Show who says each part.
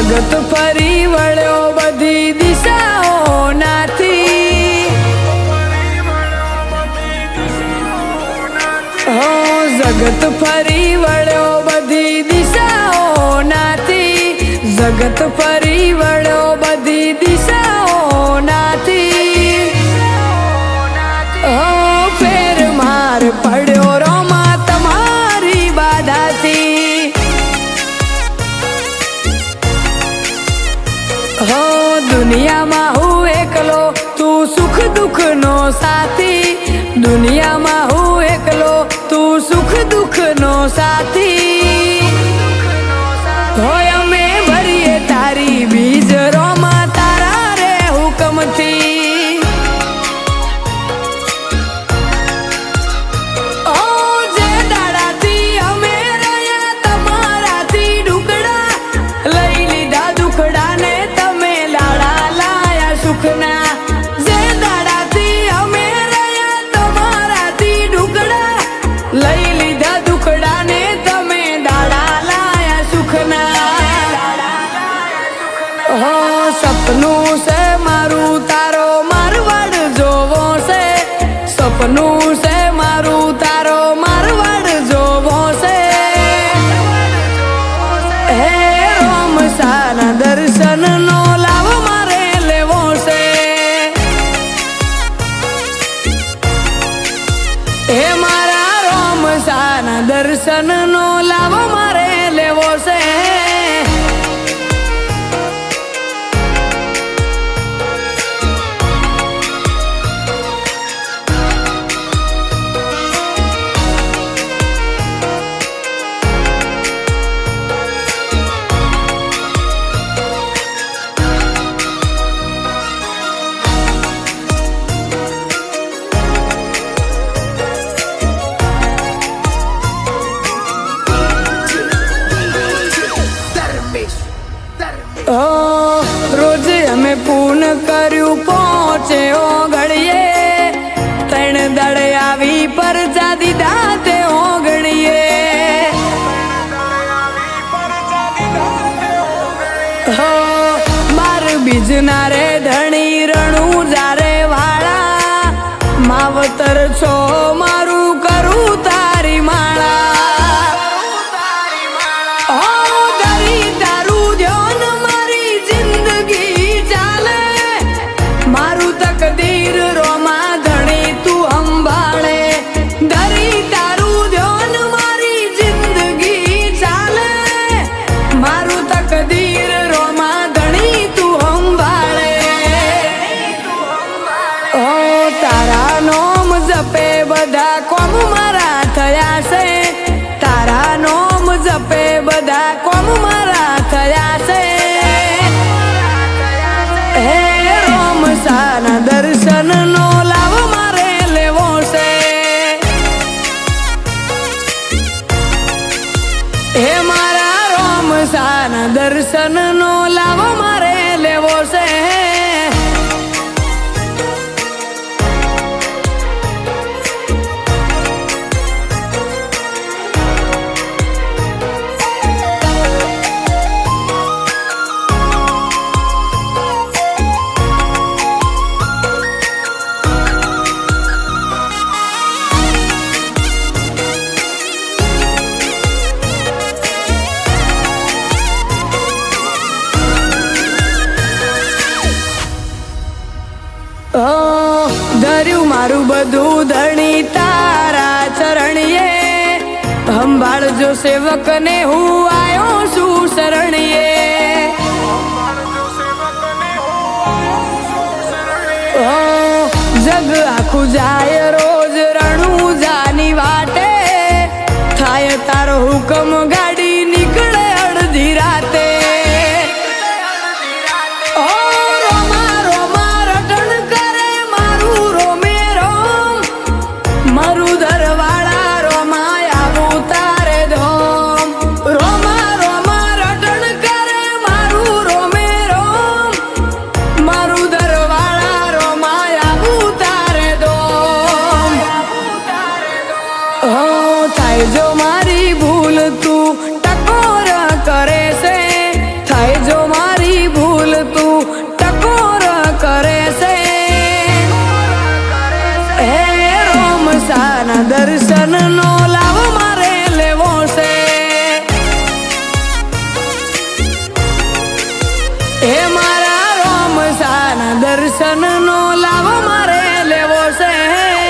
Speaker 1: જગત ફરી વળ્યો બધી દિશાઓનાથી, હો જગત ફરી વળ્યો બધી દિશાઓનાથી, જગત ફરી વળ્યો બધી દિશાઓનાથી, હો ફેર માર પડ્યો રોમા તમારી બાધાથી, હો દુનિયામાં હું એકલો તું સુખ દુઃખ નો સાથી, દુનિયામાં હું એકલો તું સુખ દુઃખ નો સાથી, હોય અમે ભરીએ તારી બીજ રોમા તારા રે હુકમથી, ઓ જે દાડાથી અમે રહ્યા તમારાથી ડુકડા, લઈ લીધા દુખડાને તમે લાડા લાયા સુખના, જે દાડાથી અમે રહ્યા તમારાથી ડુકડા, લઈ લીધા દુખડાને તમે દાડા લાયા સુખના, હો સપનું છે મારું તારો મારવાડ જોવો છે, સપનું છે મારું તારો મારવાડ જોવો છે, હે રોમસાના દર્શન નો લાવ મારે લેવો છે, હે મારા રોમસાના દર્શન નો લાવ મારે લેવો છે, રોજ અમે પૂન કર્યું પહોંચે ઓગળીએ, ત્રણ દડે આવી પર દીધા તે ઓગળીએ, હો બાર બીજના રે ધણી રણું જારે વાળા, માવતર છો મારું કરું તારી માળા, બધા કોમ મારા થયા છે, તારા નોમ જપે બધા કોમ મારા થયા છે, હે રોમસાના દર્શન નો લાવ મારે લેવો છે, હે મારા રોમસાના દર્શન નો લાવ મારે લેવો છે, ધર્યું મારું બધું ધણી તારા ચરણીએ, સંભાળજો સેવક ને હું આયો છું શરણીએ, જગ આખું જાય રોજ રણું જાની વાટે, થાય તારો હુકમ ગાડી નીકળે અડધી રાતે, મારું દરવાળા રોમા આવું તારે ધોમ, રોમા વ્યસન નો લાવો મારે લેવો છે